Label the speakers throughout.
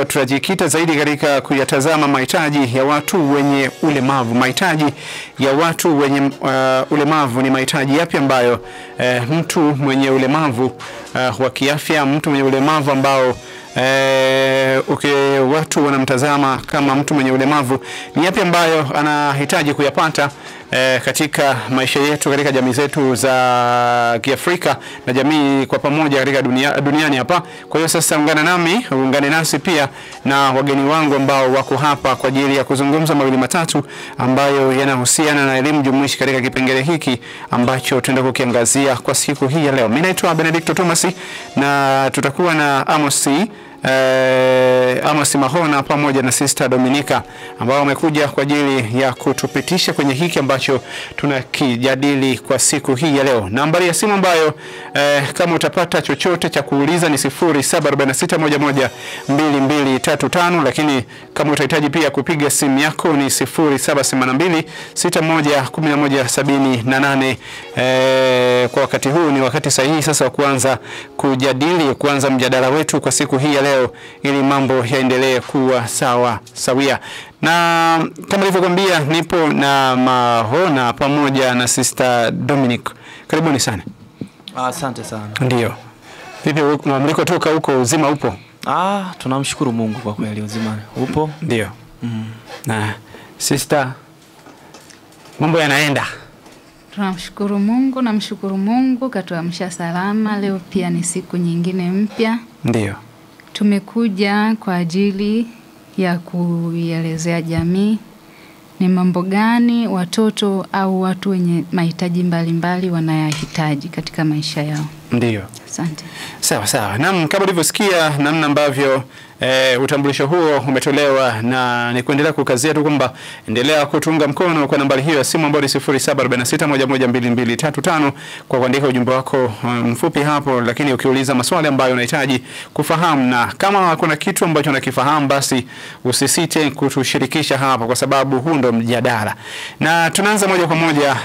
Speaker 1: tutajikita zaidi katika kuyatazama mahitaji ya watu wenye ulemavu. Mahitaji ya watu wenye ulemavu ni mahitaji yapi ambayo mtu mwenye ulemavu wa kiafya, mtu mwenye ulemavu ambao watu wanamtazama kama mtu mwenye ulemavu, ni yapi ambayo anahitaji kuyapata katika maisha yetu, katika jamii zetu za Kiafrika na jamii kwa pamoja katika duniani hapa. Kwa hiyo sasa ungane nasi pia na wageni wangu ambao wako hapa kwa ajili ya kuzungumza mawili matatu ambayo yanahusiana na elimu jumuishi katika kipengele hiki ambacho tunaenda kukiangazia kwa siku hii ya leo. Mimi naitwa Benedicto Thomas na tutakuwa na Amos Mahona pamoja na Sister Dominica ambao wamekuja kwa ajili ya kutupitisha kwenye hiki ambacho tunakijadili kwa siku hii ya leo. Nambari ya simu ambayo kama utapata chochote cha kuuliza ni 0746112235, lakini kama utahitaji pia kupiga simu yako ni 0782611178. Kwa wakati huu ni wakati sahihi sasa wa kuanza mjadala wetu kwa siku hii ya leo ili mambo yaendelee kuwa sawia. Na kama nilivyokuambia nipo na Mahona pamoja na Sister Dominic. Karibuni sana.
Speaker 2: Asante sana.
Speaker 1: Ndio. Vipi mlikotoka huko, uzima upo?
Speaker 2: Tunamshukuru Mungu kwa kweli, uzima upo.
Speaker 1: Ndio. Na Sister, mambo yanaenda?
Speaker 3: Tunamshukuru Mungu, namshukuru Mungu katuamsha salama. Leo pia ni siku nyingine mpya.
Speaker 1: Ndio.
Speaker 3: Tumekuja kwa ajili ya kuielezea jamii ni mambo gani watoto au watu wenye mahitaji mbalimbali wanayahitaji katika maisha yao.
Speaker 1: Ndio.
Speaker 3: Asante.
Speaker 1: Sawa. Naam, kama ulivyosikia namna ambavyo utambulisho huo umetolewa, na ni kuendelea kukazia tu kwamba endelea kutunga mkono kwa nambari hiyo ya simu ambayo ni 0746112235 kwa kuandika ujumbe wako mfupi hapo, lakini ukiuliza maswali ambayo unahitaji kufahamu, na kama kuna kitu ambacho unakifahamu basi usisite kutushirikisha hapa kwa sababu huu ndo mjadala. Na tunaanza moja kwa moja,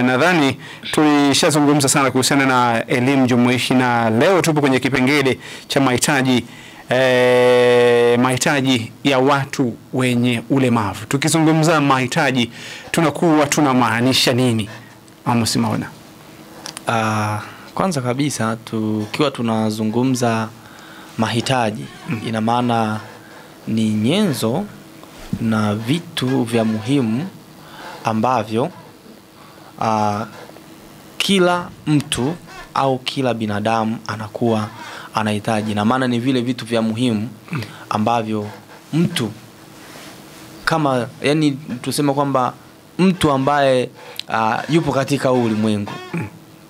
Speaker 1: nadhani tulishazungumza sana kuhusiana na elimu jumuishi, na leo tupo kwenye kipengele cha mahitaji ya watu wenye ulemavu. Tukizungumza mahitaji tunakuwa tunamaanisha nini? Amos Mahona.
Speaker 2: Kwanza kabisa tukiwa tunazungumza mahitaji, ina maana ni nyenzo na vitu vya muhimu ambavyo kila mtu au kila binadamu anakuwa anahitaji. Na maana ni vile vitu vya muhimu ambavyo mtu kama, yani tuseme kwamba mtu ambaye yupo katika ulimwengu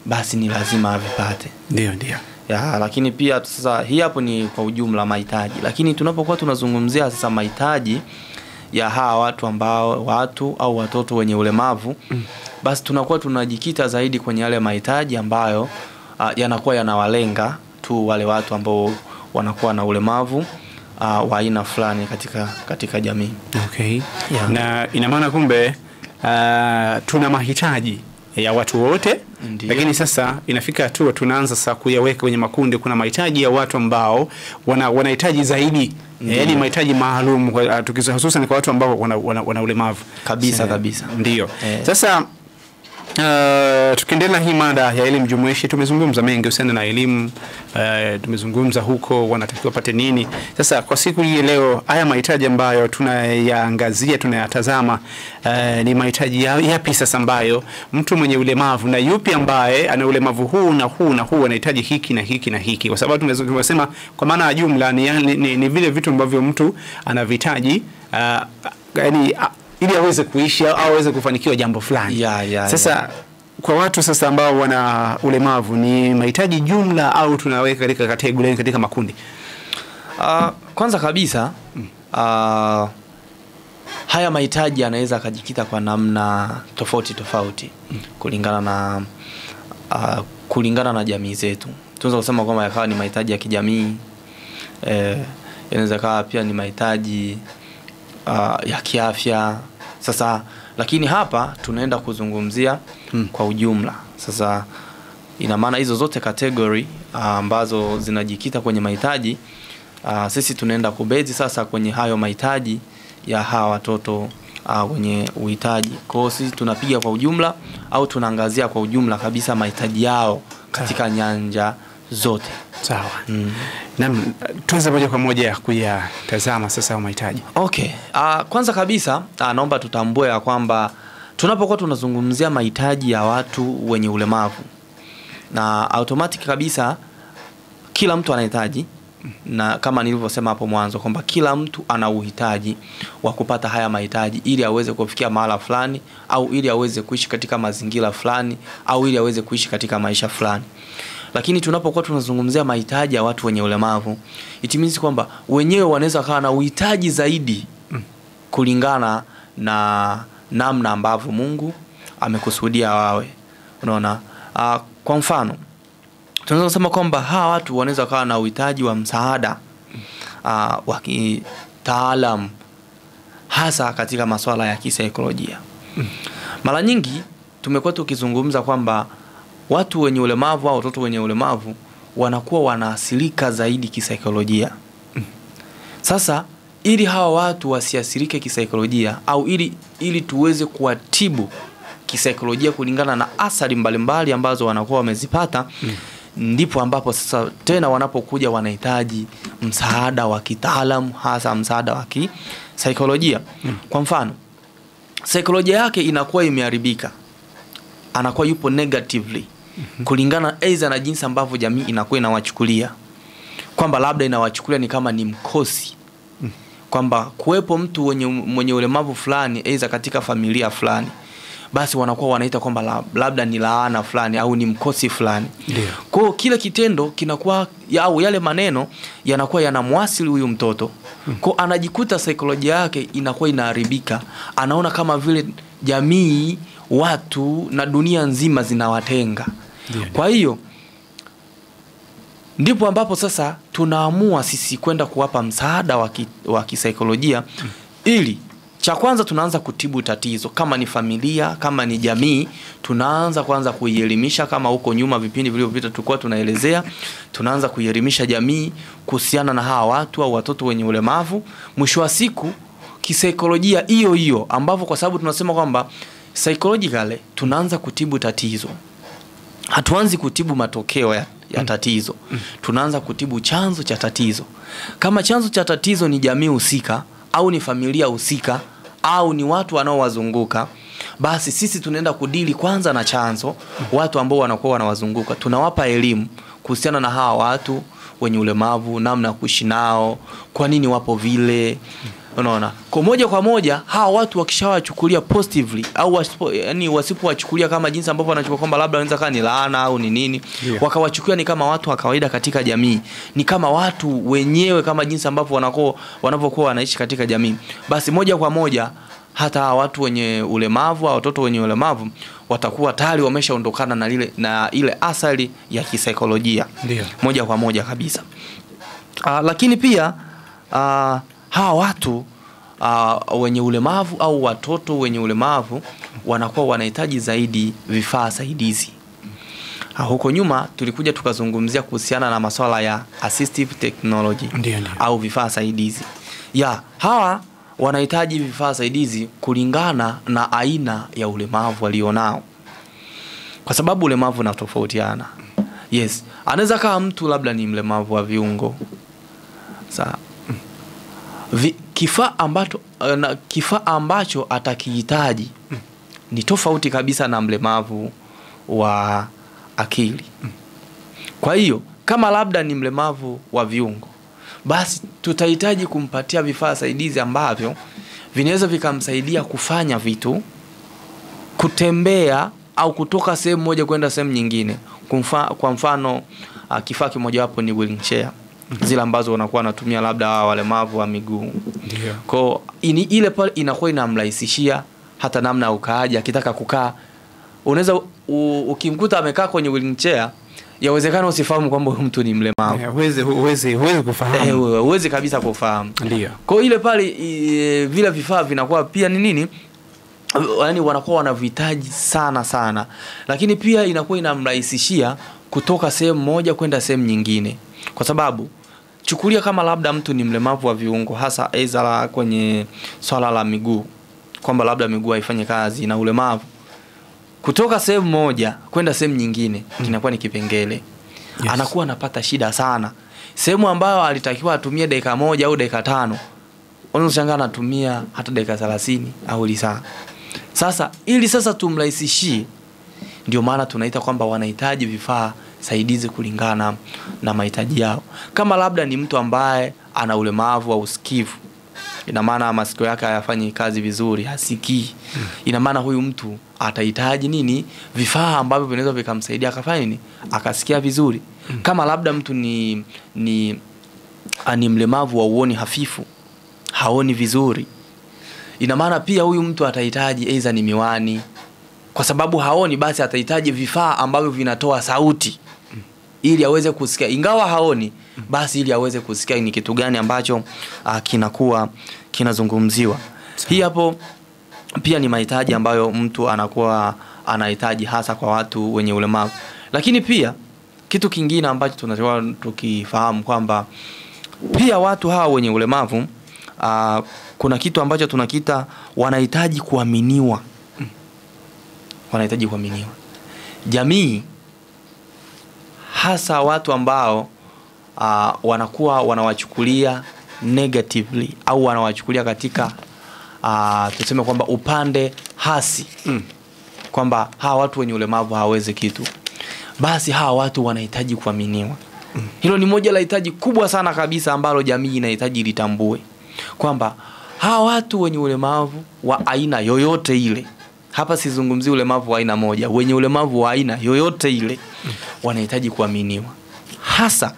Speaker 2: basi ni lazima avipate.
Speaker 1: Ndio.
Speaker 2: Lakini pia sasa hii hapo ni kwa ujumla mahitaji, lakini tunapokuwa tunazungumzia sasa mahitaji ya hawa watu au watoto wenye ulemavu, basi tunakuwa tunajikita zaidi kwenye yale mahitaji ambayo yanakuwa yanawalenga tu wale watu ambao wanakuwa na ulemavu wa aina fulani katika jamii.
Speaker 1: Okay. Na ina maana kumbe tuna mahitaji ya watu wote. Ndiyo. Lakini sasa inafika hatua tunaanza sasa kuyaweka kwenye makundi. Kuna mahitaji ya watu ambao wanahitaji zaidi, yaani mahitaji maalum, hususan kwa watu ambao wana ulemavu
Speaker 2: kabisa.
Speaker 1: Ndio. Sasa tukiendelea hii mada ya elimu jumuishi, tumezungumza mengi kuhusiana na elimu, tumezungumza huko wanatakiwa pate nini. Sasa kwa siku hii leo, haya mahitaji ambayo tunayaangazia, tunayatazama, ni mahitaji yapi sasa ambayo mtu mwenye ulemavu, na yupi ambaye ana ulemavu huu na huu anahitaji hiki na hiki na hiki? Kwa sababu tumesema kwa maana ya jumla ni vile vitu ambavyo mtu anavihitaji yani ili aweze kuishi au aweze kufanikiwa jambo fulani. Sasa kwa watu sasa ambao wana ulemavu, ni mahitaji jumla au tunaweka katika kategori, katika makundi?
Speaker 2: Kwanza kabisa haya mahitaji yanaweza kujikita kwa namna tofauti kulingana na jamii zetu. Tunaweza kusema kwamba yakawa ni mahitaji ya kijamii, yanaweza kawa pia ni mahitaji ya kiafya. Sasa lakini hapa tunaenda kuzungumzia kwa ujumla. Sasa ina maana hizo zote category ambazo zinajikita kwenye mahitaji sisi tunaenda kubezi sasa kwenye hayo mahitaji ya hawa watoto wenye uhitaji. Kwa hiyo sisi tunapiga kwa ujumla au tunaangazia kwa ujumla kabisa mahitaji yao katika nyanja zote.
Speaker 1: Sawa. Naam, tuanze moja kwa moja kuyatazama sasa mahitaji.
Speaker 2: Okay. Kwanza kabisa naomba tutambue ya kwamba tunapokuwa tunazungumzia mahitaji ya watu wenye ulemavu, na automatic kabisa kila mtu anahitaji, na kama nilivyosema hapo mwanzo kwamba kila mtu ana uhitaji wa kupata haya mahitaji ili aweze kufikia mahala fulani, au ili aweze kuishi katika mazingira fulani, au ili aweze kuishi katika maisha fulani. Lakini tunapokuwa tunazungumzia mahitaji ya watu wenye ulemavu, it means kwamba wenyewe wanaweza kuwa na uhitaji zaidi kulingana na namna ambavyo Mungu amekusudia wawe. Unaona? Kwa mfano, tunaweza kusema kwamba hawa watu wanaweza kuwa na uhitaji wa msaada wa kitaalamu, hasa katika masuala ya kisaikolojia. Mara nyingi tumekuwa tukizungumza kwamba watu wenye ulemavu au watoto wenye ulemavu wanakuwa wanaathirika zaidi kisaikolojia. Sasa ili hawa watu wasiathirike kisaikolojia, au ili tuweze kuwatibu kisaikolojia kulingana na athari mbalimbali ambazo wanakuwa wamezipata, ndipo ambapo sasa tena wanapokuja wanahitaji msaada wa kitaalamu, hasa msaada wa kisaikolojia. Kwa mfano, saikolojia yake inakuwa imeharibika, anakuwa yupo negatively kulingana aidha na jinsi ambavyo jamii inakuwa inawachukulia, kwamba labda inawachukulia ni kama ni mkosi, kwamba kuwepo mtu mwenye ulemavu fulani aidha katika familia fulani, basi wanakuwa wanaita kwamba labda ni laana fulani au ni mkosi fulani. Kwa hiyo kile kitendo kinakuwa au yale maneno yanakuwa yanamwasili huyu mtoto. Kwa anajikuta saikolojia yake inakuwa inaharibika, anaona kama vile jamii, watu na dunia nzima zinawatenga. Kwa hiyo ndipo ambapo sasa tunaamua sisi kwenda kuwapa msaada wa kisaikolojia, ili cha kwanza tunaanza kutibu tatizo. Kama ni familia, kama ni jamii, tunaanza kwanza kuielimisha. Kama huko nyuma vipindi vilivyopita tulikuwa tunaelezea, tunaanza kuielimisha jamii kuhusiana na hawa watu au watoto wenye ulemavu. Mwisho wa siku kisaikolojia hiyo ambapo, kwa sababu tunasema kwamba psychologically tunaanza kutibu tatizo, hatuanzi kutibu matokeo ya tatizo. Tunaanza kutibu chanzo cha tatizo. Kama chanzo cha tatizo ni jamii husika, au ni familia husika, au ni watu wanaowazunguka, basi sisi tunaenda kudili kwanza na chanzo, watu ambao wanakuwa wanawazunguka. Tunawapa elimu kuhusiana na hawa watu wenye ulemavu, namna ya kuishi nao, kwa nini wapo vile. Unaona? Kwa moja kwa moja hawa watu wakishawachukulia positively, au wasipowachukulia kama jinsi ambavyo wanachukua kwamba labda wanaweza kuwa ni laana au ni nini, wakawachukulia ni kama watu wa kawaida katika jamii, ni kama watu wenyewe, kama jinsi ambavyo wanapokuwa wanaishi katika jamii, basi moja kwa moja hata watu wenye ulemavu au watoto wenye ulemavu watakuwa tayari wameshaondokana na ile athari ya kisaikolojia moja kwa moja kabisa. Lakini pia hawa watu wenye ulemavu au watoto wenye ulemavu wanakuwa wanahitaji zaidi vifaa saidizi. Huko nyuma tulikuja tukazungumzia kuhusiana na masuala ya assistive technology au vifaa saidizi. Hawa wanahitaji vifaa saidizi kulingana na aina ya ulemavu walionao, kwa sababu ulemavu unatofautiana. Anaweza kama mtu labda ni mlemavu wa viungo. Kifaa ambacho atakihitaji ni tofauti kabisa na mlemavu wa akili. Kwa hiyo kama labda ni mlemavu wa viungo, basi tutahitaji kumpatia vifaa saidizi ambavyo vinaweza vikamsaidia kufanya vitu, kutembea au kutoka sehemu moja kwenda sehemu nyingine. Kwa mfano kifaa kimoja wapo ni wheelchair, zile ambazo wanakuwa wanatumia labda walemavu wa miguu. Kwa ile pale inakuwa inamrahisishia hata namna ukaaji. Akitaka kukaa, unaweza ukimkuta amekaa kwenye wheelchair, yawezekana usifahamu kwamba mtu ni mlemavu.
Speaker 1: Huwezi kufahamu.
Speaker 2: Huwezi kabisa kufahamu.
Speaker 1: Ndio.
Speaker 2: Kwa ile pale vile vifaa vinakuwa pia ni nini? Yaani wanakuwa wanavihitaji sana. Lakini pia inakuwa inamrahisishia kutoka sehemu moja kwenda sehemu nyingine. Kwa sababu chukulia kama labda mtu ni mlemavu wa viungo, hasa aidha kwenye swala la miguu, kwamba labda miguu haifanye kazi na ulemavu, kutoka sehemu moja kwenda sehemu nyingine kinakuwa ni kipengele. Yes. Anakuwa anapata shida sana. Sehemu ambayo alitakiwa atumie dakika 1 au dakika 5, unashangaa anatumia hata dakika 30 au lisaa. Sasa ili sasa tumrahisishie, ndio maana tunaita kwamba wanahitaji vifaa saidizi kulingana na mahitaji yao. Kama labda ni mtu ambaye ana ulemavu wa usikivu, ina maana masikio yake hayafanyi kazi vizuri, hasikii. Ina maana huyu mtu atahitaji nini? Vifaa ambavyo vinaweza vikamsaidia akafanya nini? Akasikia vizuri. Kama labda mtu ni mlemavu wa uoni hafifu, haoni vizuri, ina maana pia huyu mtu atahitaji aidha ni miwani, kwa sababu haoni, basi atahitaji vifaa ambavyo vinatoa sauti ili aweze kusikia. Ingawa haoni, basi ili aweze kusikia ni kitu gani ambacho kinakuwa kinazungumziwa. Hii hapo pia ni mahitaji ambayo mtu anakuwa anahitaji, hasa kwa watu wenye ulemavu. Lakini pia kitu kingine ambacho tunatakiwa tukifahamu kwamba pia watu hawa wenye ulemavu kuna kitu ambacho tunakita wanahitaji kuaminiwa. Wanahitaji kuaminiwa. Jamii, hasa watu ambao wanakuwa wanawachukulia negatively au wanawachukulia katika tuseme kwamba upande hasi, kwamba hawa watu wenye ulemavu hawawezi kitu, basi hawa watu wanahitaji kuaminiwa. Hilo ni moja la hitaji kubwa sana kabisa ambalo jamii inahitaji litambue, kwamba hawa watu wenye ulemavu wa aina yoyote ile, hapa sizungumzi ulemavu wa aina moja, wenye ulemavu wa aina yoyote ile wanahitaji kuaminiwa, hasa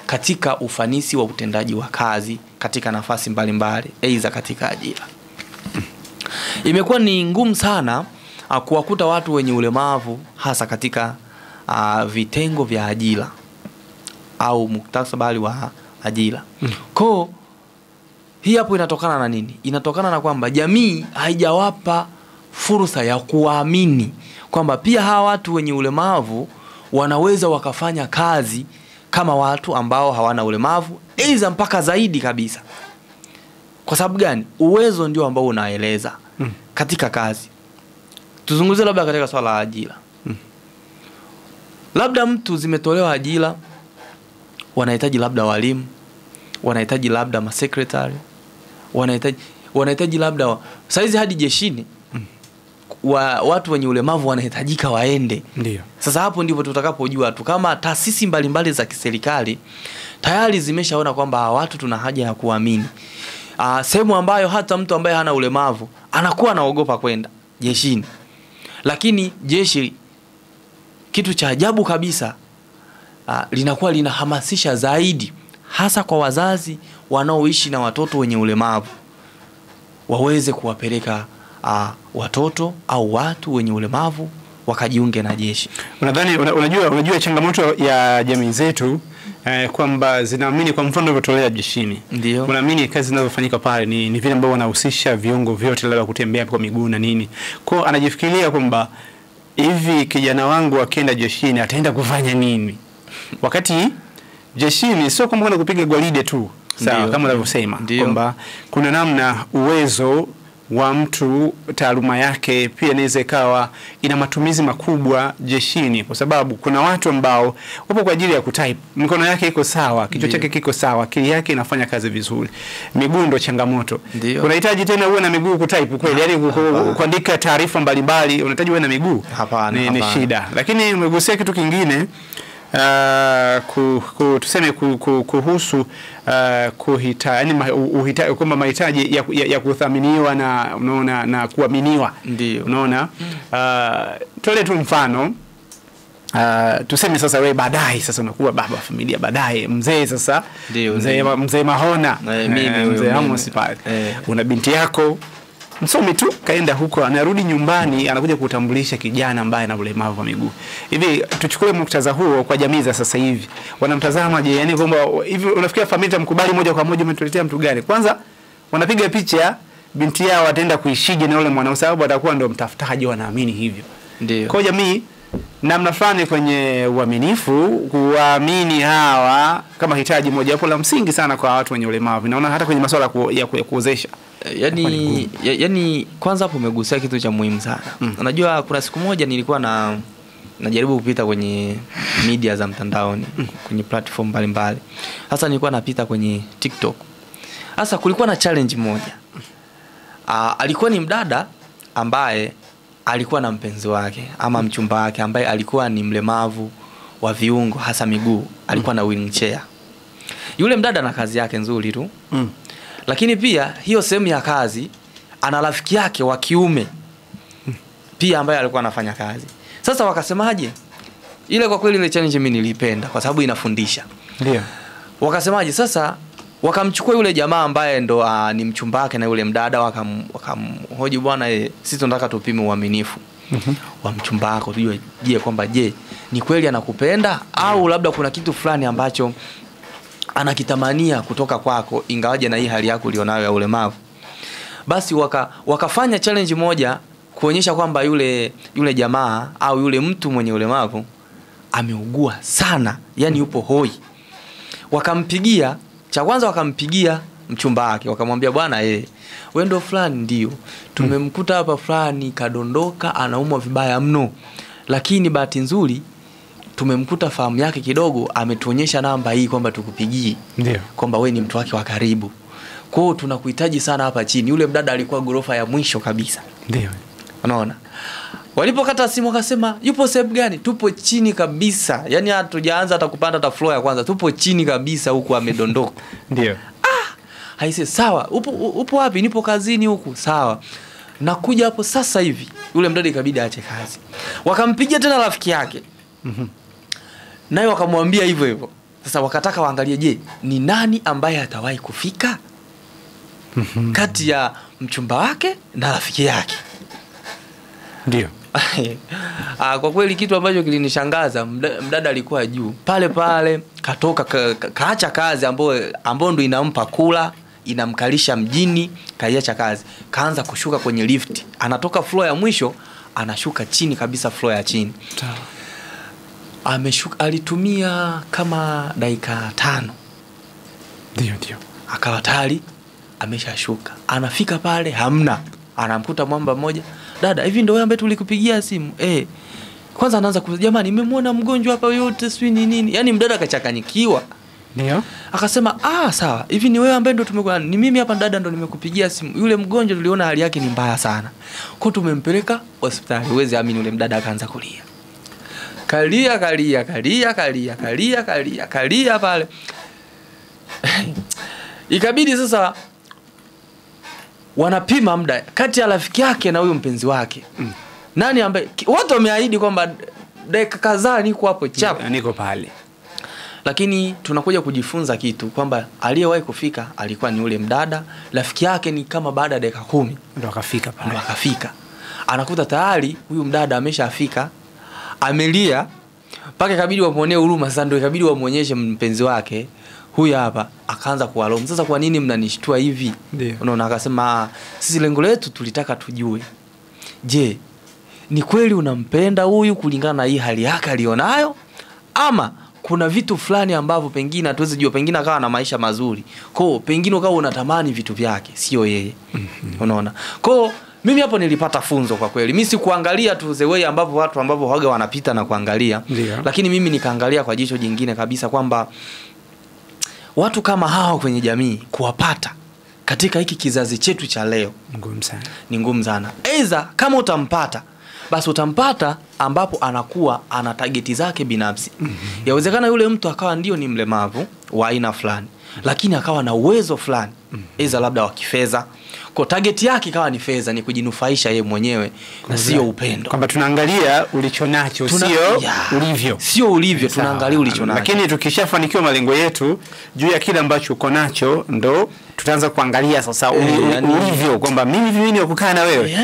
Speaker 2: katika ufanisi wa utendaji wa kazi katika nafasi mbalimbali, aidha katika ajira. Imekuwa ni ngumu sana kuwakuta watu wenye ulemavu hasa katika vitengo vya ajira au muktasabali wa ajira. Kwa hii hapo inatokana na nini? Inatokana na kwamba jamii haijawapa fursa ya kuamini kwamba pia hawa watu wenye ulemavu wanaweza wakafanya kazi kama watu ambao hawana ulemavu, aidha mpaka zaidi kabisa. Kwa sababu gani? Uwezo ndio ambao unaeleza katika kazi. Tuzungumzie labda katika swala la ajira. Labda mtu zimetolewa ajira, wanahitaji labda walimu, wanahitaji labda masekretari, wanahitaji labda saizi hadi jeshini watu wenye ulemavu wanahitajika waende.
Speaker 1: Ndio.
Speaker 2: Sasa hapo ndipo tutakapojua tu kama taasisi mbalimbali za kiserikali tayari zimeshaona kwamba watu tuna haja ya kuamini. Sehemu ambayo hata mtu ambaye hana ulemavu anakuwa anaogopa kwenda jeshini. Lakini jeshi, kitu cha ajabu kabisa, linakuwa linahamasisha zaidi, hasa kwa wazazi wanaoishi na watoto wenye ulemavu, waweze kuwapeleka watoto au watu wenye ulemavu wakajiunge na jeshi.
Speaker 1: Unajua changamoto ya jamii zetu kwamba zinaamini, kwa mfano ulivyotolea jeshini, unaamini kazi zinazofanyika pale ni vile ambao wanahusisha viungo vyote, labda kutembea kwa miguu na nini. Kwa anajifikiria kwamba hivi kijana wangu akienda jeshini ataenda kufanya nini? Wakati jeshini sio kwamba kuna kupiga gwaride tu. Sawa, kama unavyosema kwamba kuna namna uwezo wa mtu, taaluma yake pia inaweza ikawa ina matumizi makubwa jeshini, kwa sababu kuna watu ambao wapo kwa ajili ya kutype, mikono yake iko sawa, kichwa chake kiko sawa, akili yake inafanya kazi vizuri. Miguu ndo changamoto. Unahitaji tena uwe na miguu kutype kweli, yani kuandika taarifa mbalimbali unahitaji uwe na miguu? Hapana, ni shida. Lakini umegusia kitu kingine, tuseme kuhusu kuhitaji, yani kwamba mahitaji ya kuthaminiwa na unaona na kuaminiwa.
Speaker 2: Ndio.
Speaker 1: Unaona, tole tu mfano, tuseme sasa wewe baadaye sasa unakuwa baba familia, baadaye mzee sasa, mzee Mahona, mzee Amos pale, una binti yako msomi tu, kaenda huko, anarudi nyumbani, anakuja kutambulisha kijana ambaye ana ulemavu wa miguu. Hivi tuchukue muktadha huo kwa jamii za sasa hivi, wanamtazama je? Yani kwamba hivi unafikiria familia mkubali moja kwa moja umetuletea mtu gani? Kwanza wanapiga picha binti yao ataenda kuishije na yule mwanao, sababu atakuwa ndio mtafutaji, wanaamini hivyo.
Speaker 2: Ndio.
Speaker 1: Kwa jamii namna fulani kwenye uaminifu, kuamini hawa kama hitaji moja wapo la msingi sana kwa watu wenye ulemavu. Naona hata kwenye masuala ya kuozesha.
Speaker 2: Yani kwanza hapo umegusia kitu cha muhimu sana. Unajua kuna siku moja nilikuwa najaribu kupita kwenye media za mtandaoni, kwenye platform mbalimbali. Sasa nilikuwa napita kwenye TikTok. Sasa kulikuwa na challenge moja. Alikuwa ni mdada ambaye alikuwa na mpenzi wake ama mchumba wake ambaye alikuwa ni mlemavu wa viungo hasa miguu, alikuwa na wheelchair. Yule mdada ana kazi yake nzuri tu. Lakini pia hiyo sehemu ya kazi ana rafiki yake wa kiume pia ambaye alikuwa anafanya kazi. Sasa wakasemaje? Ile kwa kweli ile challenge mimi nilipenda kwa sababu inafundisha.
Speaker 1: Ndio.
Speaker 2: Wakasemaje? Sasa wakamchukua yule jamaa ambaye ndo ni mchumba wake na yule mdada, wakamhoji, bwana sisi tunataka tupime uaminifu wa mchumba wako, tujue kwamba ni kweli anakupenda au labda kuna kitu fulani ambacho anakitamania kutoka kwako ingawaje na hii hali yako ulionayo ya ulemavu. Basi wakafanya challenge moja kuonyesha kwamba yule jamaa au yule mtu mwenye ulemavu ameugua sana, yani yupo hoi. Wakampigia, cha kwanza wakampigia mchumba wake, wakamwambia bwana wewe ndo fulani, ndio tumemkuta hapa fulani kadondoka, anaumwa vibaya mno, lakini bahati nzuri tumemkuta fahamu yake kidogo, ametuonyesha namba hii kwamba tukupigie,
Speaker 1: ndio
Speaker 2: kwamba wewe ni mtu wake wa karibu, kwa hiyo tunakuhitaji sana hapa chini. Yule mdada alikuwa gorofa ya mwisho kabisa.
Speaker 1: Ndio.
Speaker 2: Unaona? Walipokata simu wakasema yupo sehemu gani? Tupo chini kabisa. Yaani hatujaanza hata kupanda hata floor ya kwanza. Tupo chini kabisa huku amedondoka.
Speaker 1: Ndio.
Speaker 2: Haise sawa. Upo wapi? Nipo kazini huku. Sawa. Nakuja hapo sasa hivi. Yule mdada ikabidi aache kazi. Wakampigia tena rafiki yake. Naye wakamwambia hivyo hivyo. Sasa wakataka waangalie ni nani ambaye atawahi kufika kati ya mchumba wake na rafiki yake. Ndio. Kwa kweli kitu ambacho kilinishangaza, mdada alikuwa juu pale katoka kaacha kazi ambayo ndo inampa kula, inamkalisha mjini, kaiacha kazi, kaanza kushuka kwenye lift. Anatoka floor ya mwisho anashuka chini kabisa, floor ya chini. Ameshuka, alitumia kama dakika 5.
Speaker 1: Ndio.
Speaker 2: Akawa tayari ameshashuka. Anafika pale hamna. Anamkuta mwamba mmoja, dada hivi ndio wewe ambaye tulikupigia simu? Kwanza anaanza kusema jamani nimemwona mgonjwa hapa yote swi nini. Yaani mdada akachakanyikiwa.
Speaker 1: Ndio.
Speaker 2: Akasema sawa, hivi ni wewe ambaye ndo tumekuwa, ni mimi hapa dada ndo nimekupigia simu. Yule mgonjwa tuliona hali yake ni mbaya sana, kwa tumempeleka hospitali. Uweze amini yule mdada akaanza kulia. Kalia pale. Ikabidi sasa wanapima muda kati ya rafiki yake na huyo mpenzi wake. Nani ambaye watu wameahidi kwamba dakika kadhaa niko hapo chap,
Speaker 1: niko pale.
Speaker 2: Lakini tunakuja kujifunza kitu kwamba aliyewahi kufika alikuwa ni yule mdada, rafiki yake ni kama baada ya dakika 10
Speaker 1: ndo akafika pale.
Speaker 2: Ndo akafika. Anakuta tayari huyu mdada ameshafika, amelia, mpaka ikabidi wamuonee huruma. Sasa ndo ikabidi wamuonyeshe mpenzi wake huyu hapa. Akaanza kuwalaumu, sasa kwa nini mnanishtua hivi? Unaona, akasema sisi lengo letu tulitaka tujue, ni kweli unampenda huyu kulingana na hii hali yake alionayo, ama kuna vitu fulani ambavyo pengine hatuwezi jua, pengine akawa na maisha mazuri, kwa pengine ukawa unatamani vitu vyake sio yeye. Unaona? Kwa mimi hapo nilipata funzo kwa kweli. Mimi sikuangalia tu the way ambavyo watu ambao waga wanapita na kuangalia. Lakini mimi nikaangalia kwa jicho jingine kabisa kwamba watu kama hao kwenye jamii kuwapata katika hiki kizazi chetu cha leo ni ngumu sana. Aidha kama utampata, basi utampata ambapo anakuwa ana targeti zake binafsi. Yawezekana yule mtu akawa ndio ni mlemavu wa aina fulani, lakini akawa na uwezo fulani, aidha labda wa kifedha. Kwa target yake ikawa ni fedha, ni kujinufaisha yeye mwenyewe na sio upendo.
Speaker 1: Kwamba tunaangalia ulichonacho sio ulivyo, tunaangalia ulichonacho. Lakini tukishafanikiwa malengo yetu juu ya kile ambacho uko nacho, ndo tutaanza kuangalia sasa ulivyo, kwamba mimi ni kukaa na wewe.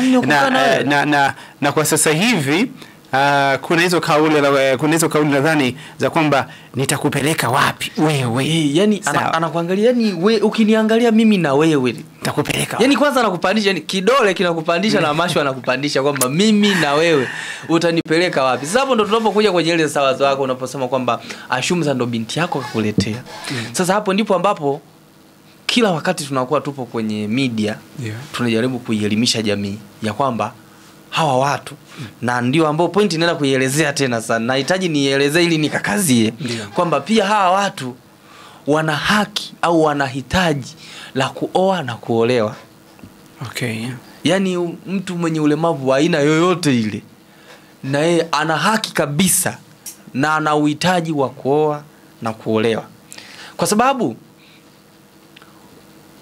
Speaker 1: Na kwa sasa hivi kuna hizo kauli nadhani za kwamba nitakupeleka wapi wewe.
Speaker 2: Yani anakuangalia, yani ukiniangalia mimi na wewe
Speaker 1: nitakupeleka.
Speaker 2: Yani kwanza anakupandisha, yani kidole kinakupandisha na macho anakupandisha kwamba mimi na wewe utanipeleka wapi. Sasa hapo ndo tunapokuja kwenye ile sawazo wako unaposema kwamba Ashumza ndo binti yako kakuletea. Sasa hapo ndipo ambapo kila wakati tunakuwa tupo kwenye media, tunajaribu kuielimisha jamii ya kwamba hawa watu na ndio ambao point inaenda kuielezea tena sana. Nahitaji nielezee ili nikakazie kwamba pia hawa watu wana haki au wanahitaji la kuoa na kuolewa.
Speaker 1: Okay.
Speaker 2: Yani mtu mwenye ulemavu wa aina yoyote ile na yeye ana haki kabisa na ana uhitaji wa kuoa na kuolewa. Kwa sababu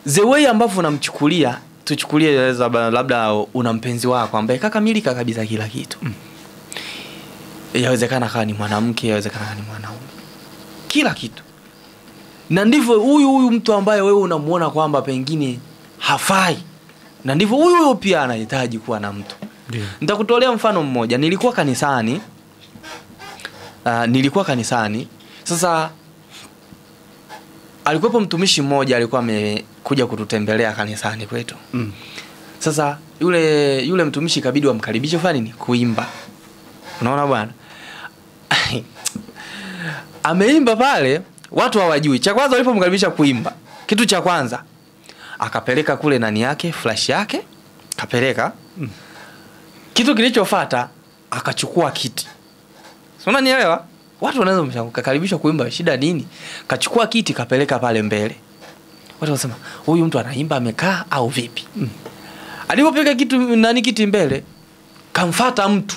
Speaker 2: the way ambavyo unamchukulia, tuchukulie labda una mpenzi wako ambaye kakamilika kabisa kila kitu. Yawezekana kama ni mwanamke, yawezekana kama ni mwanaume. Kila kitu. Na ndivyo huyu mtu ambaye wewe unamuona kwamba pengine hafai. Na ndivyo huyu pia anahitaji kuwa na mtu. Nitakutolea mfano mmoja. Nilikuwa kanisani. Sasa alikuwepo mtumishi mmoja alikuwa amekuja kututembelea kanisani kwetu. Sasa yule mtumishi ikabidi wamkaribishe fani ni kuimba. Unaona bwana? Ameimba pale, watu hawajui. Cha kwanza walipomkaribisha kuimba, kitu cha kwanza akapeleka kule nani yake, flash yake, kapeleka. Kitu kilichofuata akachukua kiti. Unanielewa? Watu wanaweza mshangaa, kakaribishwa kuimba, shida nini? Kachukua kiti kapeleka pale mbele. Watu wasema, huyu mtu anaimba amekaa au vipi? Alipopeka kiti mbele, kamfuata mtu.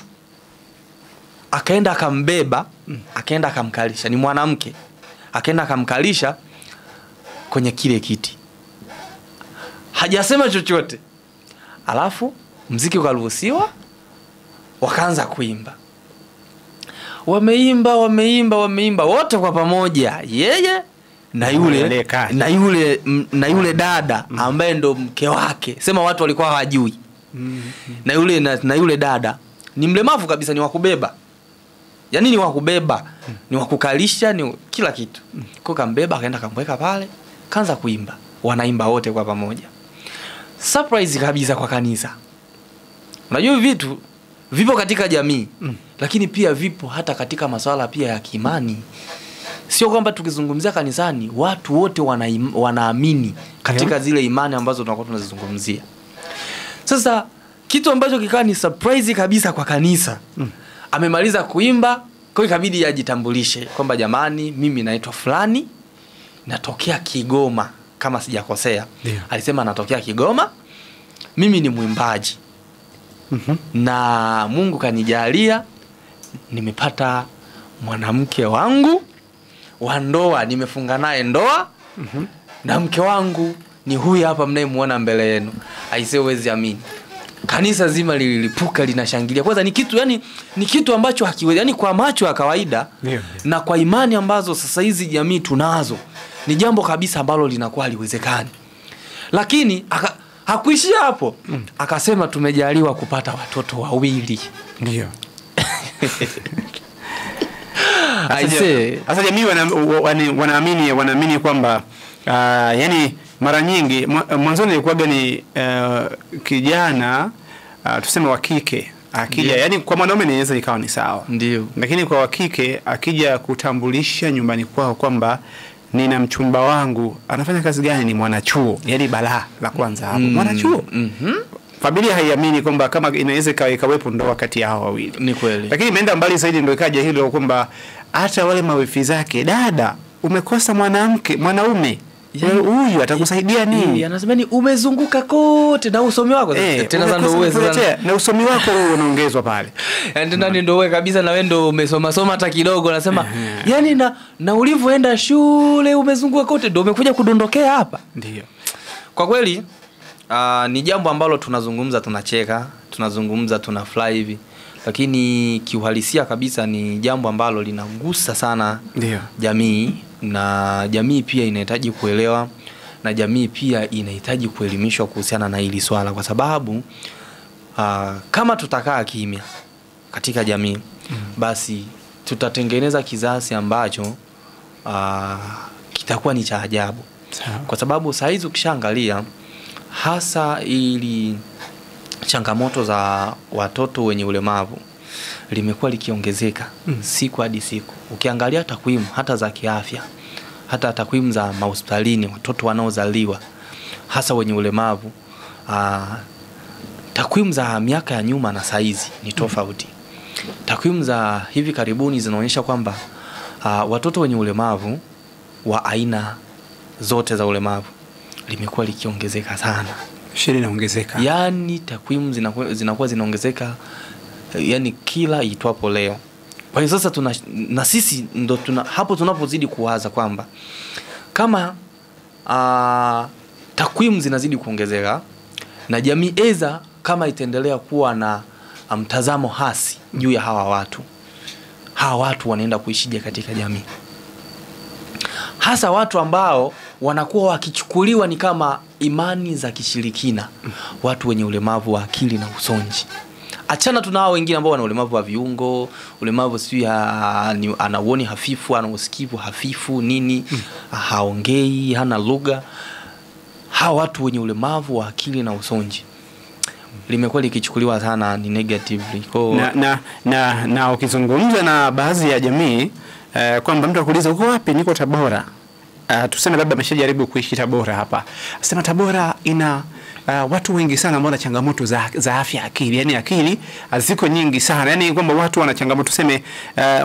Speaker 2: Akaenda akambeba, akaenda akamkalisha, ni mwanamke. Akaenda akamkalisha kwenye kile kiti. Hajasema chochote. Alafu muziki ukaruhusiwa, wakaanza kuimba. Wameimba wote kwa pamoja, yeye na yule dada ambaye ndo mke wake. Sema watu walikuwa hawajui. Na yule dada ni mlemavu kabisa, ni wakubeba. Yaani ni wakubeba, ni wakukalisha, ni kila kitu. Kwa kambeba akaenda kamweka pale, kaanza kuimba. Wanaimba wote kwa pamoja. Surprise kabisa kwa kanisa. Unajua vitu vipo katika jamii, lakini pia vipo hata katika masuala pia ya kiimani. Sio kwamba tukizungumzia kanisani watu wote wanaamini katika zile imani ambazo tunakuwa tunazizungumzia. Sasa kitu ambacho kikawa ni surprise kabisa kwa kanisa. Amemaliza kuimba, kwa ikabidi ajitambulishe kwamba jamani, mimi naitwa fulani, natokea Kigoma kama sijakosea. Alisema natokea Kigoma, mimi ni mwimbaji. Na Mungu kanijalia nimepata mwanamke wangu wa ndoa, nimefunga naye ndoa. Na mke wangu ni huyu hapa mnayemuona mbele yenu. Haisiwezi amini. Kanisa zima lilipuka linashangilia. Kwanza ni kitu, yani ni kitu ambacho hakiwezi, yani kwa macho ya kawaida na kwa imani ambazo sasa hizi jamii tunazo, ni jambo kabisa ambalo linakuwa haliwezekani. Lakini hakuishia hapo. Akasema tumejaliwa kupata watoto wawili.
Speaker 1: Ndio.
Speaker 2: Sasa
Speaker 1: jamii wanaamini kwamba yani mara nyingi mwanzoni ilikuwa ni kijana tuseme wa kike akija, yani kwa mwanaume inaweza ikawa ni sawa.
Speaker 2: Ndio.
Speaker 1: Lakini kwa wa kike akija kutambulisha nyumbani kwao kwamba nina mchumba wangu, anafanya kazi gani, ni mwanachuo. Yani balaa la kwanza hapo. Mwanachuo. Familia haiamini kwamba kama inaweza ikawepo ndoa kati yao wawili.
Speaker 2: Ni kweli.
Speaker 1: Lakini imeenda mbali zaidi, ndio ikaja hilo kwamba hata wale mawifi zake, dada umekosa mwanaume. Huyu atakusaidia nini?
Speaker 2: Anasema ni umezunguka kote na usomi wako
Speaker 1: tena ndio uwezo na usomi wako unaongezwa pale.
Speaker 2: Yaani ndio ndio wewe kabisa, na wewe ndio umesoma hata kidogo, anasema yani na ulivyoenda shule umezunguka kote ndio umekuja kudondokea hapa.
Speaker 1: Ndio.
Speaker 2: Kwa kweli ni jambo ambalo tunazungumza tunacheka, tunazungumza tunafly hivi, lakini kiuhalisia kabisa ni jambo ambalo linagusa sana jamii, na jamii pia inahitaji kuelewa, na jamii pia inahitaji kuelimishwa kuhusiana na hili swala, kwa sababu kama tutakaa kimya katika jamii, basi tutatengeneza kizazi ambacho kitakuwa ni cha ajabu. Kwa sababu saa hizi ukishaangalia hasa ili changamoto za watoto wenye ulemavu limekuwa likiongezeka siku hadi siku. Ukiangalia takwimu hata za kiafya, hata takwimu za mahospitalini, watoto wanaozaliwa hasa wenye ulemavu, takwimu za miaka ya nyuma na saizi ni tofauti. Takwimu za hivi karibuni zinaonyesha kwamba watoto wenye ulemavu wa aina zote za ulemavu limekuwa likiongezeka sana.
Speaker 1: Shida inaongezeka.
Speaker 2: Yani takwimu zinakuwa zinaongezeka yani kila itwapo leo. Kwa hiyo sasa na sisi ndo hapo tunapozidi kuwaza kwamba kama takwimu zinazidi kuongezeka na jamii kama itaendelea kuwa na mtazamo hasi juu ya hawa watu wanaenda kuishije katika jamii, hasa watu ambao wanakuwa wakichukuliwa ni kama imani za kishirikina, watu wenye ulemavu wa akili na usonji. Achana tunao wengine ambao wana ulemavu wa viungo, ulemavu ana uoni hafifu, ana usikivu hafifu nini, haongei, hana lugha. Hawa watu wenye ulemavu wa akili na usonji limekuwa likichukuliwa sana ni negatively.
Speaker 1: Na ukizungumza na baadhi ya jamii kwamba mtu akuuliza uko wapi, niko Tabora. Tuseme labda ameshajaribu kuishi Tabora hapa. Asema Tabora ina watu wengi sana ambao wana changamoto za afya akili. Yani akili ziko nyingi sana. Yani kwamba watu wana changamoto, tuseme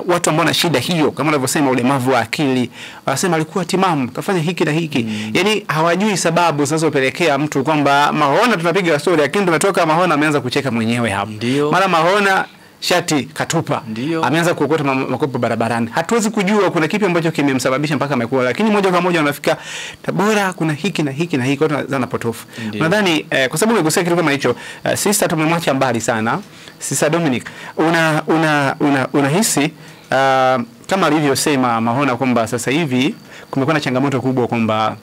Speaker 1: watu ambao wana shida hiyo kama unavyosema ulemavu wa akili. Wanasema alikuwa timamu, kafanya hiki na hiki. Yani hawajui sababu zinazopelekea mtu kwamba Mahona tunapiga story lakini tunatoka Mahona ameanza kucheka mwenyewe hapo. Mara Mahona shati katupa, ameanza kuokota makopo barabarani. Hatuwezi kujua kuna kipi ambacho kimemsababisha mpaka amekuwa, lakini moja kwa moja unafika Tabora kuna hiki na hiki na hiki, watu zana potofu. Nadhani kwa sababu umegusia kitu kama hicho, sister tumemwacha mbali sana. Sister Dominic, unahisi kama alivyosema Mahona kwamba sasa hivi kumekuwa na changamoto kubwa kwamba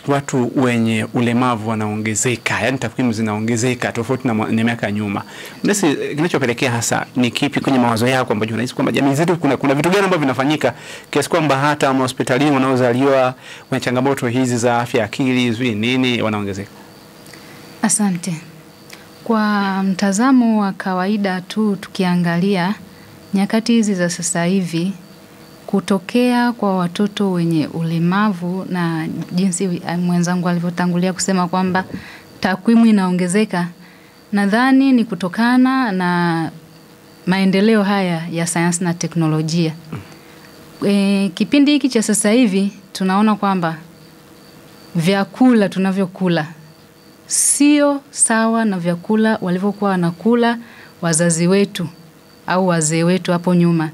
Speaker 1: watu wenye ulemavu wanaongezeka, yani takwimu zinaongezeka tofauti na miaka nyuma. Basi kinachopelekea hasa ni kipi kwenye mawazo yako ambacho unahisi kwamba jamii zetu kuna vitu gani ambavyo vinafanyika kiasi kwamba hata hospitalini wanaozaliwa wenye changamoto hizi za afya akili zui nini wanaongezeka?
Speaker 3: Asante. Kwa mtazamo wa kawaida tu tukiangalia nyakati hizi za sasa hivi, kutokea kwa watoto wenye ulemavu na jinsi mwenzangu alivyotangulia kusema kwamba takwimu inaongezeka, nadhani ni kutokana na maendeleo haya ya sayansi na teknolojia. Kipindi hiki cha sasa hivi tunaona kwamba vyakula tunavyokula sio sawa na vyakula walivyokuwa wanakula wazazi wetu au wazee wetu hapo nyuma.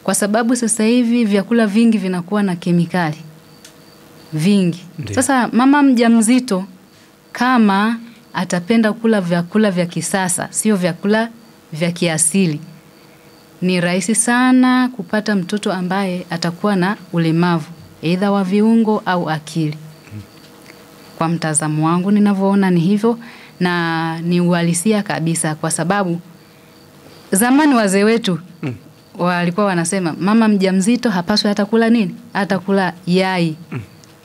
Speaker 3: Kwa sababu sasa hivi vyakula vingi vinakuwa na kemikali vingi. Ndiyo. Sasa mama mjamzito kama atapenda kula vyakula vya kisasa, sio vyakula vya kiasili, ni rahisi sana kupata mtoto ambaye atakuwa na ulemavu aidha wa viungo au akili. Kwa mtazamo wangu ninavyoona ni hivyo, na ni uhalisia kabisa, kwa sababu zamani wazee wetu walikuwa wanasema mama mjamzito hapaswi hata kula nini? Hata kula yai.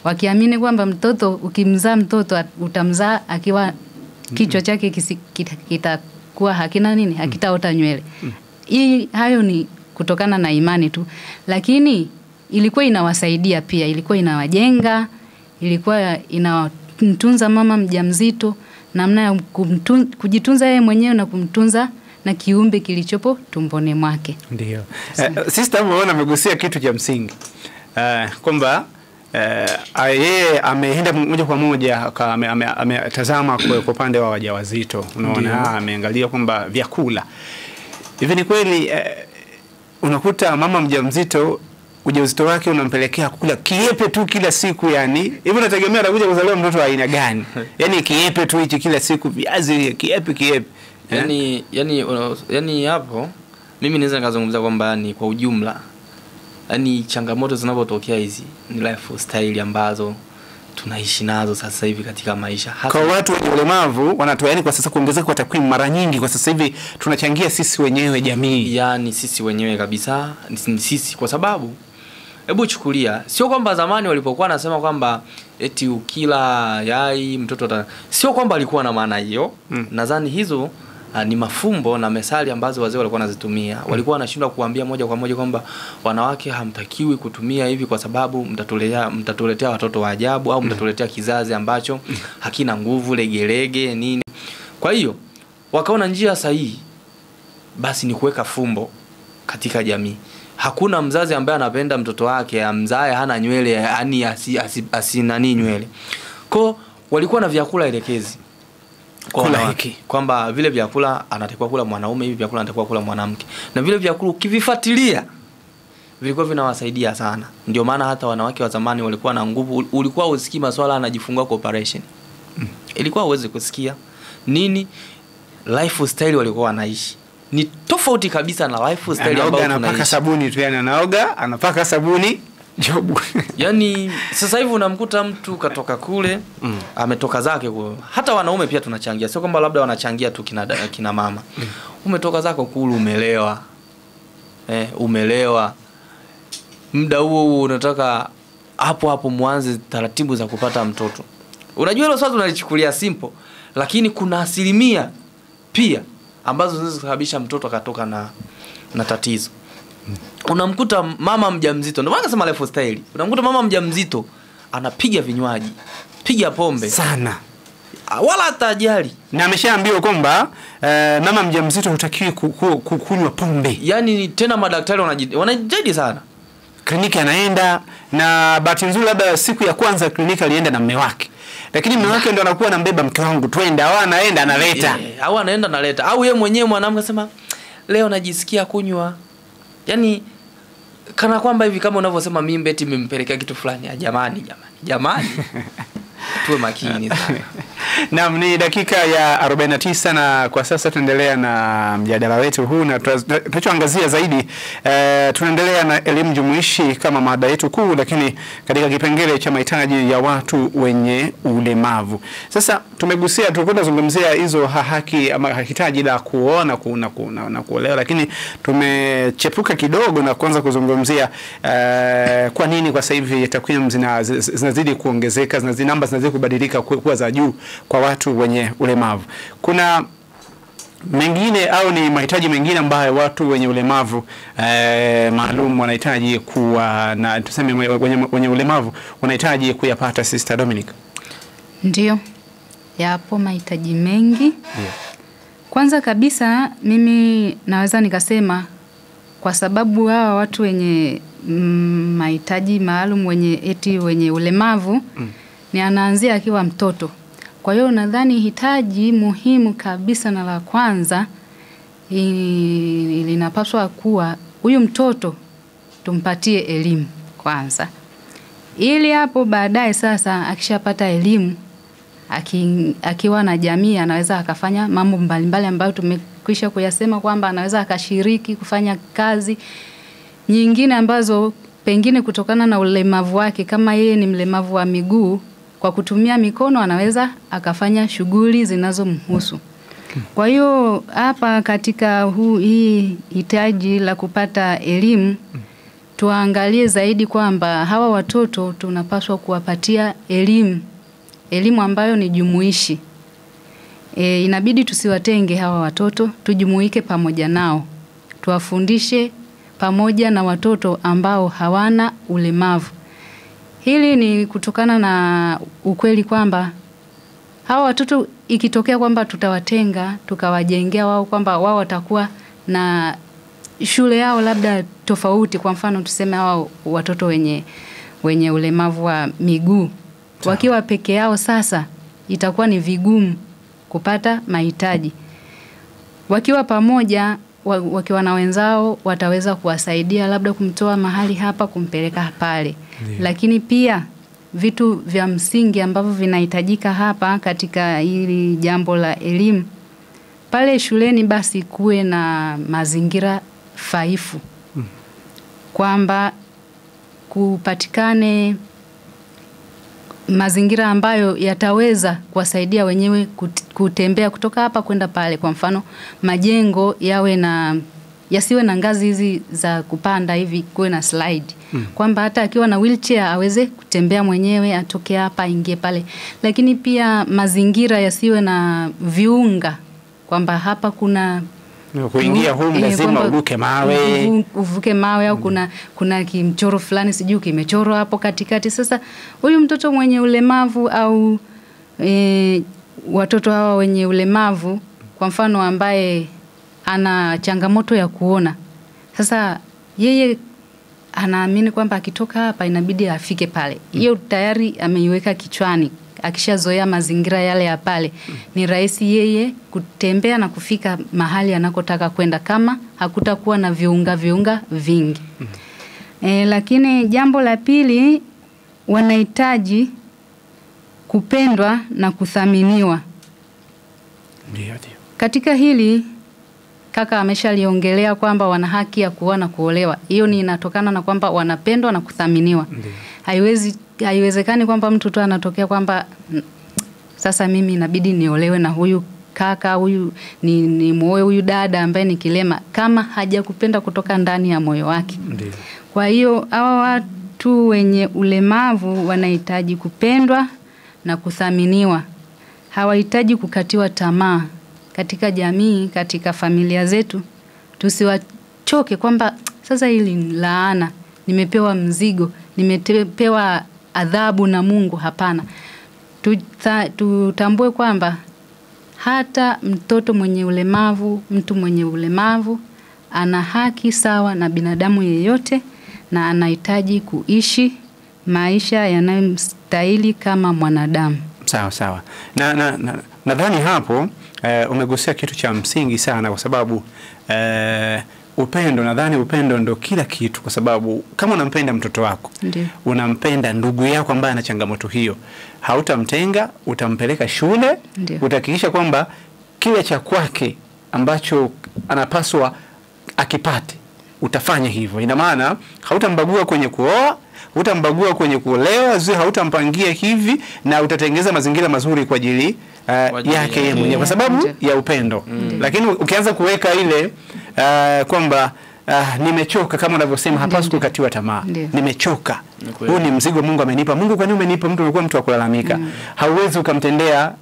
Speaker 3: Wakiamini kwamba mtoto ukimzaa mtoto utamzaa akiwa kichwa chake kitakuwa hakina nini? Hakitaota nywele. Hayo ni kutokana na imani tu. Lakini ilikuwa inawasaidia pia, ilikuwa inawajenga, ilikuwa inamtunza mama mjamzito, namna ya kujitunza yeye mwenyewe na kumtunza na kiumbe kilichopo tumboni mwake.
Speaker 1: Ndio. Sister umeona amegusia kitu cha msingi. Kwamba yeye ameenda moja kwa moja ametazama kwa upande wa wajawazito. Unaona ameangalia kwamba vyakula. Hivi ni kweli unakuta mama mjamzito ujauzito wake unampelekea kula kiepe tu kila siku, yani hivi unategemea atakuja kuzaliwa mtoto wa aina gani? Yani kiepe tu hichi kila siku, viazi kiepe.
Speaker 2: Yani hapo mimi naweza nikazungumza kwamba ni kwa ujumla, yani changamoto zinazotokea hizi ni lifestyle ambazo tunaishi nazo sasa hivi katika maisha.
Speaker 1: Kwa watu wenye ulemavu wanatoa, yani kwa sasa kuongezeka kwa takwimu mara nyingi kwa sasa hivi tunachangia sisi wenyewe jamii.
Speaker 2: Yani sisi wenyewe kabisa, sisi kwa sababu hebu chukulia, sio kwamba zamani walipokuwa nasema kwamba eti ukila yai mtoto sio kwamba alikuwa na maana hiyo. Nadhani hizo ni mafumbo na mesali ambazo wazee walikuwa wanazitumia. Walikuwa wanashindwa kuambia moja kwa moja kwamba wanawake hamtakiwi kutumia hivi kwa sababu mtatuletea watoto wa ajabu au mtatuletea kizazi ambacho hakina nguvu, legelege nini. Kwa hiyo wakaona njia sahihi basi ni kuweka fumbo katika jamii. Hakuna mzazi ambaye anapenda mtoto wake amzae hana nywele, yani asinani nywele. Kwa walikuwa na vyakula elekezi kwamba vile vyakula anatakiwa kula mwanaume, hivi vyakula anatakiwa kula mwanamke. Na vile vyakula ukivifuatilia vilikuwa vinawasaidia sana. Ndio maana hata wanawake wa zamani walikuwa na nguvu. Ulikuwa usikii maswala anajifungua kwa operation. Ilikuwa uweze kusikia nini lifestyle walikuwa wanaishi. Ni tofauti kabisa na lifestyle ambayo tunaishi.
Speaker 1: Anapaka sabuni tu, yani anaoga, anapaka sabuni, job.
Speaker 2: Yani sasa hivi unamkuta mtu katoka kule, ametoka zake kule. Hata wanaume pia tunachangia. Sio kwamba labda wanachangia tu kina mama. Umetoka zako kule umelewa. Umelewa. Muda huo unataka hapo muanze taratibu za kupata mtoto. Unajua hilo swali tunalichukulia simple, lakini kuna asilimia pia ambazo zinaweza kusababisha mtoto akatoka na tatizo. Unamkuta mama mjamzito, ndio maana nasema lifestyle. Unamkuta mama mjamzito anapiga vinywaji, piga pombe
Speaker 1: sana,
Speaker 2: wala hatajali,
Speaker 1: na ameshaambiwa kwamba mama mjamzito hutakiwi kunywa pombe.
Speaker 2: Yani tena madaktari wanajitahidi sana.
Speaker 1: Kliniki anaenda, na bahati nzuri labda siku ya kwanza kliniki alienda na mume wake. Lakini mume wake ndo anakuwa anambeba mke wangu twende, au anaenda analeta.
Speaker 2: Au anaenda analeta. Au yeye mwenyewe mwanamke anasema leo najisikia kunywa. Yani kana kwamba hivi kama unavyosema mimi eti nimempelekea kitu fulani. Jamani. Tuwe makini sana.
Speaker 1: Naam, ni dakika ya 49 na kwa sasa tunaendelea na mjadala wetu huu, na tunachoangazia zaidi tunaendelea na elimu jumuishi kama mada yetu kuu, lakini katika kipengele cha mahitaji ya watu wenye ulemavu. Sasa tumegusia, tulikuwa tunazungumzia hizo haki ama hitaji la kuona na kuolewa, lakini tumechepuka kidogo na kuanza kuzungumzia kwa nini kwa sasa hivi takwimu zinazidi kuongezeka, namba zinazidi kubadilika kuwa za juu kwa watu wenye ulemavu. Kuna mengine au ni mahitaji mengine ambayo watu wenye ulemavu maalum wanahitaji kuwa na, tuseme wenye ulemavu wanahitaji kuyapata, Sister Dominic?
Speaker 3: Ndio. Yapo mahitaji mengi. Kwanza kabisa mimi naweza nikasema kwa sababu hawa watu wenye mahitaji maalum wenye ulemavu ni anaanzia akiwa mtoto. Kwa hiyo nadhani hitaji muhimu kabisa na la kwanza linapaswa kuwa huyu mtoto tumpatie elimu kwanza. Ili hapo baadaye sasa akishapata elimu akiwa na jamii anaweza akafanya mambo mbalimbali ambayo tumekwisha kuyasema kwamba anaweza akashiriki kufanya kazi nyingine ambazo pengine kutokana na ulemavu wake, kama yeye ni mlemavu wa miguu, kwa kutumia mikono anaweza akafanya shughuli zinazomhusu. Kwa hiyo hapa katika hii hitaji la kupata elimu tuangalie zaidi kwamba hawa watoto tunapaswa kuwapatia elimu ambayo ni jumuishi. Inabidi tusiwatenge hawa watoto, tujumuike pamoja nao. Tuwafundishe pamoja na watoto ambao hawana ulemavu. Hili ni kutokana na ukweli kwamba hawa watoto ikitokea kwamba tutawatenga, tukawajengea wao kwamba wao watakuwa na shule yao labda tofauti, kwa mfano tuseme hao watoto wenye ulemavu wa miguu wakiwa peke yao, sasa itakuwa ni vigumu kupata mahitaji. Wakiwa pamoja, wakiwa na wenzao wataweza kuwasaidia labda kumtoa mahali hapa kumpeleka pale. Lakini pia vitu vya msingi ambavyo vinahitajika hapa katika hili jambo la elimu, pale shuleni basi kuwe na mazingira faifu. Kwamba kupatikane mazingira ambayo yataweza kuwasaidia wenyewe kutembea kutoka hapa kwenda pale. Kwa mfano, majengo yasiwe na ngazi hizi za kupanda hivi, kuwe na slide. Kwamba hata akiwa na wheelchair aweze kutembea mwenyewe, atoke hapa ingie pale. Lakini pia mazingira yasiwe na viunga, kwamba hapa kuna
Speaker 1: kuingia humu lazima uvuke mawe,
Speaker 3: uvuke mawe au kuna kimchoro fulani sijui kimechorwa hapo katikati. Sasa huyu mtoto mwenye ulemavu au watoto hawa wenye ulemavu, kwa mfano ambaye ana changamoto ya kuona, sasa yeye anaamini kwamba akitoka hapa inabidi afike pale. Hiyo tayari ameiweka kichwani. Akishazoea mazingira yale ya pale, ni rahisi yeye kutembea na kufika mahali anakotaka kwenda kama hakutakuwa na viunga vingi. Lakini jambo la pili, wanahitaji kupendwa na kuthaminiwa.
Speaker 1: Ndio.
Speaker 3: Katika hili kaka ameshaliongelea kwamba wana haki ya kuoa na kuolewa. Hiyo ni inatokana na kwamba wanapendwa na kuthaminiwa. Haiwezekani kwamba mtu tu anatokea kwamba sasa mimi inabidi niolewe na huyu kaka, huyu ni muoe huyu dada ambaye ni kilema, kama hajakupenda kutoka ndani ya moyo wake.
Speaker 1: Ndiyo.
Speaker 3: Kwa hiyo hawa watu wenye ulemavu wanahitaji kupendwa na kuthaminiwa. Hawahitaji kukatiwa tamaa katika jamii, katika familia zetu. Tusiwachoke kwamba sasa hili ni laana, nimepewa mzigo, nimepewa adhabu na Mungu. Hapana. Tutambue kwamba hata mtoto mwenye ulemavu, mtu mwenye ulemavu ana haki sawa na binadamu yeyote, na anahitaji kuishi maisha yanayomstahili kama mwanadamu.
Speaker 1: Sawa. Nadhani hapo umegusia kitu cha msingi sana, kwa sababu upendo, nadhani upendo ndo kila kitu, kwa sababu kama unampenda mtoto wako,
Speaker 3: Ndiyo.
Speaker 1: unampenda ndugu yako ambaye ana changamoto hiyo, hautamtenga, utampeleka shule, utahakikisha kwamba kile cha kwake ambacho anapaswa akipate, utafanya hivyo. Ina maana hautambagua kwenye kuoa, hutambagua kwenye kuolewa, hautampangia hivi, na utatengeneza mazingira mazuri kwa ajili yake yeye mwenyewe kwa sababu ya upendo. Lakini ukianza kuweka ile kwamba nimechoka, kama unavyosema, hapaswi kukatiwa tamaa. Nimechoka. Huu ni mzigo Mungu amenipa. Mungu kwa nini umenipa? Mtu umekuwa mtu wa kulalamika. Hauwezi ukamtendea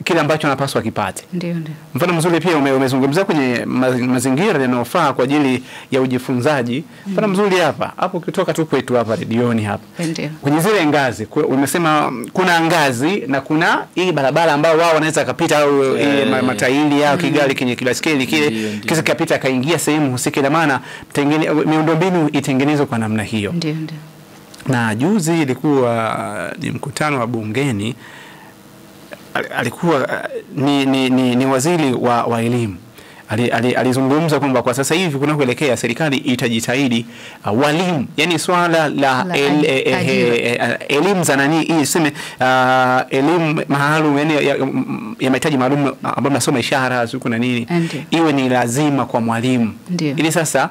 Speaker 1: kile ambacho anapaswa kipate.
Speaker 3: Ndio.
Speaker 1: Mfano mzuri pia umezungumzia kwenye mazingira yanayofaa kwa ajili ya ujifunzaji. Mfano mzuri hapo ukitoka tu kwetu hapa redioni hapa.
Speaker 3: Ndio.
Speaker 1: Kwenye zile ngazi, umesema kuna ngazi na kuna hii barabara ambao wao wanaweza kupita, au mataili yao kigali kwenye kibaskeli kile kisa kapita kaingia sehemu husika. Ina maana miundombinu itengenezwe kwa namna hiyo.
Speaker 3: Ndio.
Speaker 1: Na juzi ilikuwa ni mkutano wa bungeni, alikuwa ni waziri wa elimu. Alizungumza kwamba kwa sasa hivi kuna kuelekea serikali itajitahidi walimu, yani swala la elimu za nani hii sema elimu maalum, yani ya mahitaji maalum ambapo nasoma ishara zuko na nini, iwe ni lazima kwa mwalimu, ili sasa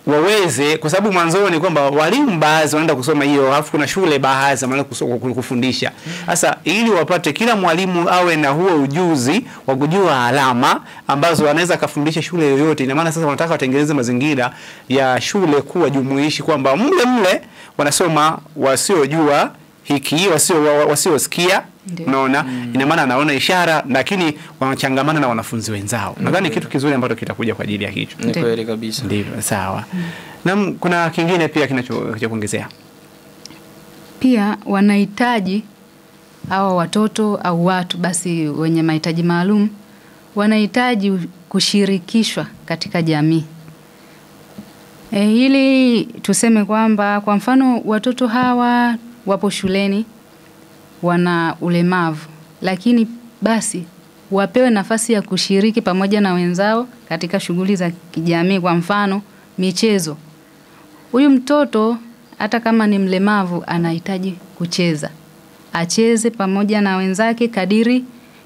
Speaker 1: waweze, kwa sababu mwanzoni kwamba walimu baadhi wanaenda kusoma hiyo, alafu kuna shule baadhi wanaenda kufundisha. Sasa ili wapate, kila mwalimu awe na huo ujuzi wa kujua alama ambazo anaweza kufundisha shule yoyote. Ina maana sasa wanataka watengeneze mazingira ya shule kuwa jumuishi, kwamba mle wanasoma wasiojua hiki, wasiosikia. Unaona, ina maana anaona ishara lakini wanachangamana na wanafunzi wenzao. Nadhani kitu kizuri ambacho kitakuja kwa ajili ya hicho.
Speaker 2: Ni kweli kabisa.
Speaker 1: Ndivyo, sawa. Na kuna kingine pia kinachokuongezea.
Speaker 3: Pia wanahitaji hawa watoto au watu basi wenye mahitaji maalum wanahitaji kushirikishwa katika jamii. Ili tuseme kwamba kwa mfano watoto hawa wapo shuleni, wana ulemavu, lakini basi wapewe nafasi ya kushiriki pamoja na wenzao katika shughuli za kijamii. Kwa mfano michezo, huyu mtoto hata kama ni mlemavu anahitaji kucheza, acheze pamoja na wenzake kadiri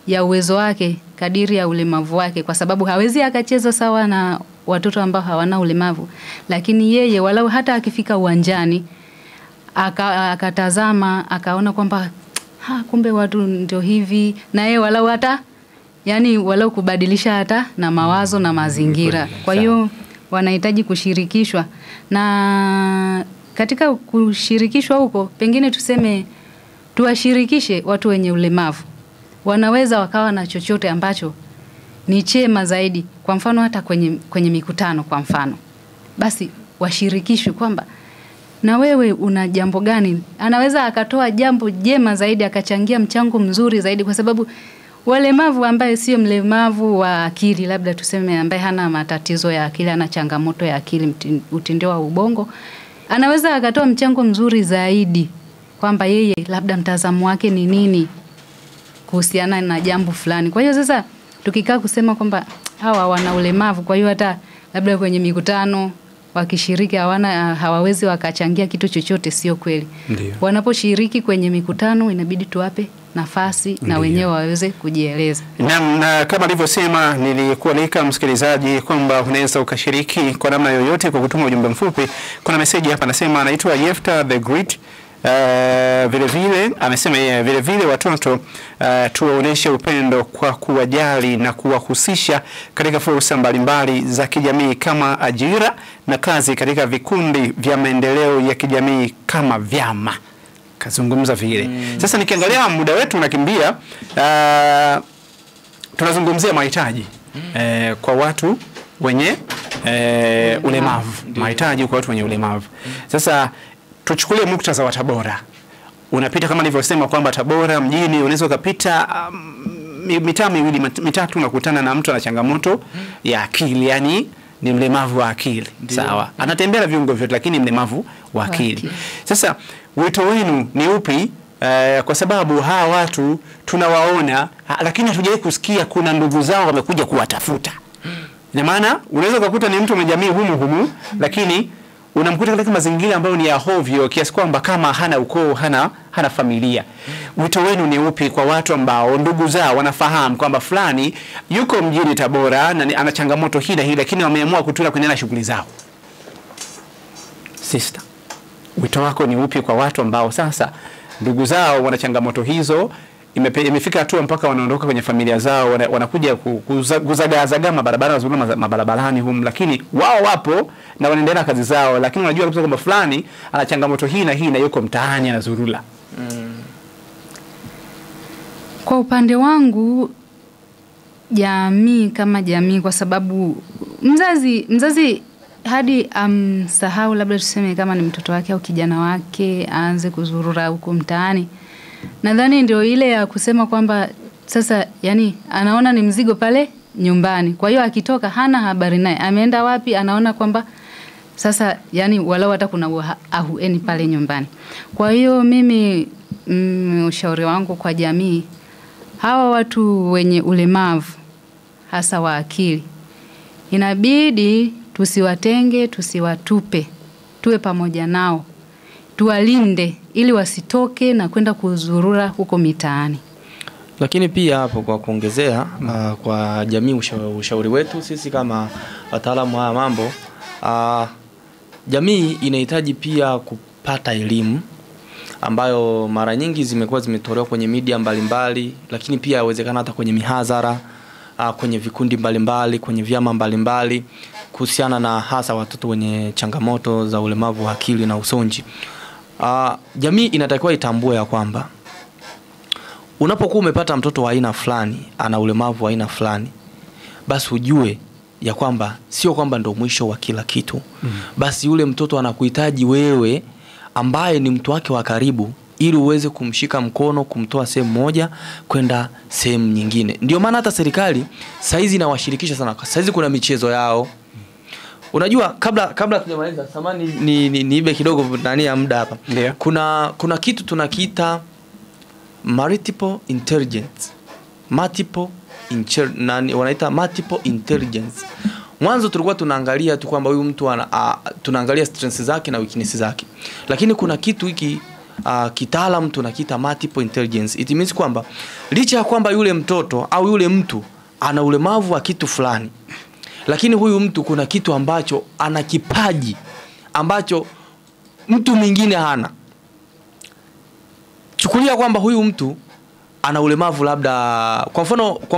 Speaker 3: ya uwezo wake, kadiri ya ulemavu wake, kwa sababu hawezi akacheza sawa na watoto ambao hawana ulemavu. Lakini yeye walau hata akifika uwanjani akatazama akaona kwamba kumbe watu ndio hivi, na yeye walau hata yani walau kubadilisha hata na mawazo na mazingira. Kwa hiyo wanahitaji kushirikishwa, na katika kushirikishwa huko pengine tuseme tuwashirikishe watu wenye ulemavu. Wanaweza wakawa na chochote ambacho ni chema zaidi, kwa mfano hata kwenye mikutano kwa mfano. Basi washirikishwe kwamba na wewe una jambo gani? Anaweza akatoa jambo jema zaidi, akachangia mchango mzuri zaidi, kwa sababu walemavu ambaye sio mlemavu wa akili, labda tuseme ambaye hana matatizo ya akili, ana changamoto ya akili, utindio wa ubongo, anaweza akatoa mchango mzuri zaidi kwamba yeye labda mtazamo wake ni nini kuhusiana na jambo fulani. Kwa hiyo sasa tukikaa kusema kwamba hawa wana ulemavu, kwa hiyo hata labda kwenye mikutano wakishiriki hawawezi wakachangia kitu chochote, sio kweli. Wanaposhiriki kwenye mikutano inabidi tuwape nafasi na wenyewe waweze kujieleza.
Speaker 1: Na kama nilivyosema, nilikualika msikilizaji kwamba unaweza ukashiriki kwa namna yoyote kwa kutuma ujumbe mfupi. Kuna message hapa nasema anaitwa Yefta the Great. Vile vile amesema vile vile watoto tuwaoneshe upendo kwa kuwajali na kuwahusisha katika fursa mbalimbali za kijamii kama ajira na kazi katika vikundi vya maendeleo ya kijamii kama vyama. Kazungumza vile. Sasa nikiangalia muda wetu unakimbia, tunazungumzia mahitaji kwa watu wenye ulemavu. Mahitaji kwa watu wenye ulemavu. Sasa tuchukulie muktadha wa Tabora. Unapita kama nilivyosema kwamba Tabora mjini unaweza ukapita mitaa miwili mitatu unakutana na mtu ana changamoto ya akili, yani ni mlemavu wa akili. Sawa. Anatembea na viungo vyote lakini mlemavu wa akili. Sasa wito wenu ni upi? Kwa sababu hawa watu tunawaona lakini hatujawahi kusikia kuna ndugu zao wamekuja kuwatafuta. Ina maana unaweza kukuta ni mtu wa jamii humu lakini unamkuta katika mazingira ambayo ni ya hovyo kiasi kwamba kama hana ukoo, hana familia. Wito wenu ni upi kwa watu ambao ndugu zao wanafahamu kwamba fulani yuko mjini Tabora na ana changamoto hii na hii, lakini wameamua kutoka kuendelea na shughuli zao? Sister, wito wako ni upi kwa watu ambao sasa ndugu zao wana changamoto hizo, imefika hatua mpaka wanaondoka kwenye familia zao, wanakuja kuzagazaga mabarabarani humu, lakini wao wapo na wanaendelea kazi zao, lakini unajua kwamba fulani ana changamoto hii na hii na yuko mtaani anazurula?
Speaker 3: Kwa upande wangu, jamii kama jamii, kwa sababu mzazi hadi amsahau labda tuseme kama ni mtoto wake au kijana wake aanze kuzurura huko mtaani, nadhani ndio ile ya kusema kwamba sasa yani anaona ni mzigo pale nyumbani. Kwa hiyo akitoka hana habari naye ameenda wapi, anaona kwamba sasa yani walau hata kuna ahueni pale nyumbani. Kwa hiyo mimi ushauri wangu kwa jamii, hawa watu wenye ulemavu hasa wa akili, inabidi tusiwatenge, tusiwatupe, tuwe pamoja nao, tuwalinde ili wasitoke na kwenda kuzurura huko mitaani.
Speaker 2: Lakini pia hapo kwa kuongezea kwa jamii, ushauri wetu sisi kama wataalamu wa mambo, jamii inahitaji pia kupata elimu ambayo mara nyingi zimetolewa kwenye media mbalimbali, lakini pia inawezekana hata kwenye mihadhara, kwenye vikundi mbalimbali, kwenye vyama mbalimbali, kuhusiana na hasa watoto wenye changamoto za ulemavu wa akili na usonji. Jamii inatakiwa itambue ya kwamba unapokuwa umepata mtoto wa aina fulani ana ulemavu wa aina fulani, basi ujue ya kwamba sio kwamba ndo mwisho wa kila kitu. Basi yule mtoto anakuhitaji wewe ambaye ni mtu wake wa karibu, ili uweze kumshika mkono, kumtoa sehemu moja kwenda sehemu nyingine. Ndio maana hata serikali saizi inawashirikisha sana. Saizi kuna michezo yao. Unajua kabla tujamaliza, samani niibe kidogo ndani ya muda hapa.
Speaker 1: Yeah.
Speaker 2: Kuna kitu tunakiita multiple intelligence. Wanaita multiple intelligence. Mwanzo tulikuwa tunaangalia tu kwamba huyu mtu tunaangalia strengths zake na weaknesses zake. Lakini kuna kitu hiki kitaalamu tunakiita multiple intelligence. It means kwamba licha ya kwamba yule mtoto au yule mtu ana ulemavu wa kitu fulani, lakini huyu mtu kuna kitu ambacho ana kipaji ambacho mtu mwingine hana. chukulia kwamba huyu mtu ana ulemavu labda, kwa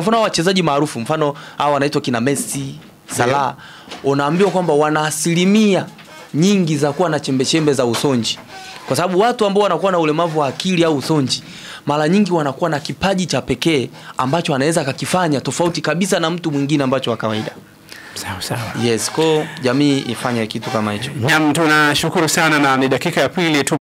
Speaker 2: mfano wachezaji maarufu, mfano hao wanaitwa kina Messi, Salah, unaambiwa kwamba wana asilimia nyingi za kuwa na chembe za usonji. Kwa sababu watu ambao wanakuwa na ulemavu wa akili au usonji mara nyingi wanakuwa na kipaji cha pekee ambacho anaweza akakifanya tofauti kabisa na mtu mwingine ambacho wa kawaida.
Speaker 1: Sawa.
Speaker 2: Yes, kwa jamii ifanye kitu kama hicho.
Speaker 1: Naam, tunashukuru sana, na ni dakika ya pili tu